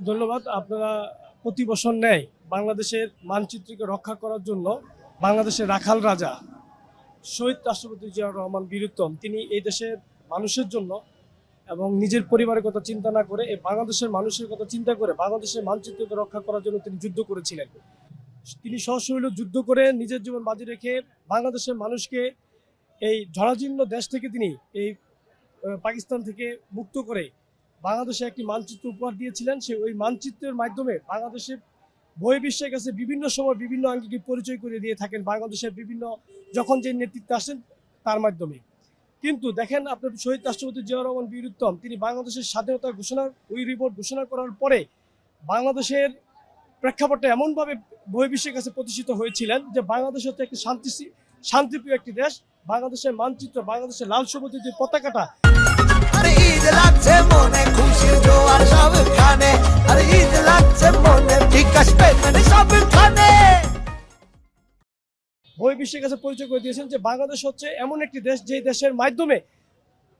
ধন্যবাদ। আপনারা প্রতি বছর ন্যায় বাংলাদেশের মানচিত্রকে রক্ষা করার জন্য বাংলাদেশের রাখাল রাজা শহীদ রাষ্ট্রপতি জিয়াউর রহমান বীরুত্তম তিনি এই দেশের মানুষের জন্য এবং নিজের পরিবারের কথা চিন্তা না করে এই বাংলাদেশের মানুষের কথা চিন্তা করে বাংলাদেশের মানচিত্রকে রক্ষা করার জন্য তিনি যুদ্ধ করেছিলেন। তিনি সশরীরে যুদ্ধ করে নিজের জীবন বাজি রেখে বাংলাদেশের মানুষকে এই জরাজীর্ণ দেশ থেকে তিনি এই পাকিস্তান থেকে মুক্ত করে বাংলাদেশে একটি মানচিত্র উপহার দিয়েছিলেন। ওই মানচিত্রের মাধ্যমে বাংলাদেশের বহির্বিশ্বের কাছে বিভিন্ন সময় বিভিন্ন আঙ্গিকে পরিচয় করে দিয়ে থাকেন বাংলাদেশের বিভিন্ন যখন যে নেতৃত্বে আসেন তার মাধ্যমে। কিন্তু দেখেন আপনার শহীদ রাষ্ট্রপতি জিয়াউর রহমান বীরুত্তম তিনি বাংলাদেশের স্বাধীনতা ঘোষণা ওই রিপোর্ট ঘোষণা করার পরে বাংলাদেশের প্রেক্ষাপটে এমনভাবে বহির্বিশ্বের কাছে প্রতিষ্ঠিত হয়েছিলেন যে বাংলাদেশ হচ্ছে একটি শান্তিপ্রিয় একটি দেশ। বাংলাদেশের মানচিত্র, বাংলাদেশের লাল সবুজের যে পতাকাটা আরে ঈদ লাগছে মনে খুশির জোয়ার সবখানে, আরে ঈদ লাগছে মনে বিকাশ পেখানে সবখানে। বহির্বিশ্বের কাছে পরিচয় করে দিয়েছেন যে বাংলাদেশ হচ্ছে এমন একটি দেশ যে দেশের মাধ্যমে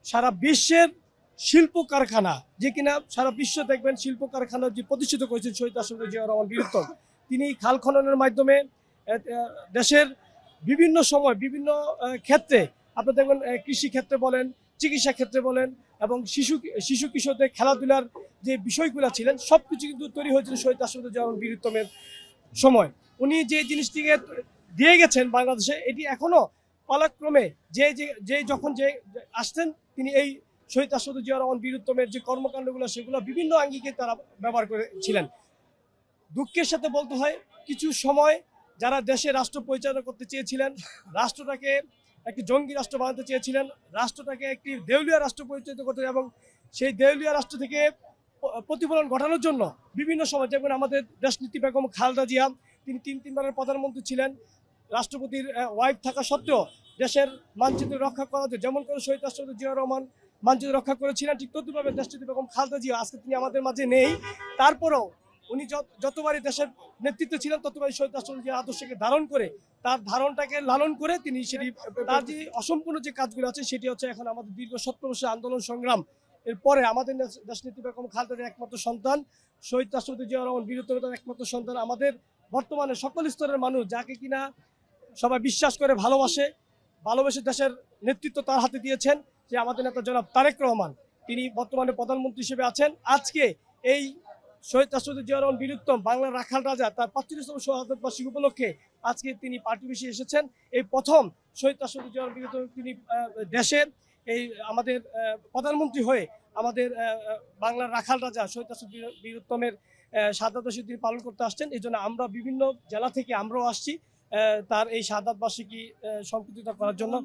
সারা বিশ্বের শিল্প কারখানা যে কিনা সারা বিশ্ব দেখবেন শিল্প কারখানা যে প্রতিষ্ঠিত করেছেন শহীদ রাষ্ট্রপতি জিয়াউর রহমান বীরুত্তম। তিনি খাল খননের মাধ্যমে দেশের বিভিন্ন সময় বিভিন্ন ক্ষেত্রে আপনি দেখবেন কৃষি ক্ষেত্রে বলেন, চিকিৎসা ক্ষেত্রে বলেন এবং শিশু কিশোরদের খেলাধুলার যে বিষয়গুলো ছিলেন সব কিছু কিন্তু তৈরি হয়েছিল শহীদ রাষ্ট্রপতি জিয়াউর রহমান বীরুত্তমের সময়। উনি যে জিনিসটিকে দিয়ে গেছেন বাংলাদেশে এটি এখনো পালাক্রমে যে যখন যে আসতেন তিনি এই শহীদ রাষ্ট্রপতি জিয়াউর রহমান বীরুত্তমের যে কর্মকাণ্ডগুলো সেগুলো বিভিন্ন আঙ্গিকে তারা ব্যবহার করেছিলেন। দুঃখের সাথে বলতে হয় কিছু সময় যারা দেশে রাষ্ট্র পরিচালনা করতে চেয়েছিলেন, রাষ্ট্রটাকে একটি জঙ্গি রাষ্ট্র বানাতে চেয়েছিলেন, রাষ্ট্রটাকে একটি দেউলিয়া রাষ্ট্র পরিচালিত করতে এবং সেই দেউলিয়া রাষ্ট্র থেকে প্রতিফলন ঘটানোর জন্য বিভিন্ন সময় যেমন আমাদের দেশনীতি বেগম খালেদা জিয়া তিনি তিনবারের প্রধানমন্ত্রী ছিলেন, রাষ্ট্রপতির ওয়াইফ থাকা সত্ত্বেও দেশের মানচিত্র রক্ষা করা যেমন করে শহীদ রাষ্ট্রপতি জিয়াউর রহমান মানচিত্র রক্ষা করেছিলেন ঠিক তদ্রুপভাবে দেশনীতি বেগম খালেদা জিয়া আজকে তিনি আমাদের মাঝে নেই, তারপরেও উনি যতবারই দেশের নেতৃত্বে ছিলেন ততবারই শহীদ রাষ্ট্রপতি জিয়ার আদর্শকে ধারণ করে তার ধারণটাকে লালন করে তিনি সেটি তার যে অসম্পূর্ণ যে কাজগুলো আছে সেটি হচ্ছে এখন আমাদের দীর্ঘ 17 বছর আন্দোলন সংগ্রাম এরপরে আমাদের দেশনীতি বেগম খালেদা জিয়ার একমাত্র সন্তান শহীদ রাষ্ট্রপতি জিয়াউর রহমান বীরুত্তমের একমাত্র সন্তান আমাদের বর্তমানে সকল স্তরের মানুষ যাকে কিনা সবাই বিশ্বাস করে ভালোবেসে দেশের নেতৃত্ব তার হাতে দিয়েছেন যে আমাদের নেতা জনাব তারেক রহমান তিনি বর্তমানে প্রধানমন্ত্রী হিসেবে আছেন। আজকে এই শহীদ রাষ্ট্রপতি জিয়াউর রহমান বীরুত্তম বাংলার রাখাল রাজা তার 45তম শাহাদাত বার্ষিকী উপলক্ষে আজকে তিনি পার্টি অফিসে এসেছেন। এই প্রথম শহীদ রাষ্ট্রপতি জিয়াউর রহমান বীরুত্তম তিনি দেশের এই আমাদের প্রধানমন্ত্রী হয়ে আমাদের বাংলার রাখাল রাজা শহীদ রাষ্ট্রপতি বীরুত্তমের শাহাদাত বার্ষিকী তিনি পালন করতে আসছেন। এই জন্য আমরা বিভিন্ন জেলা থেকে আমরাও আসছি তার এই শাহাদাত বার্ষিকী সংকৃতিত করার জন্য।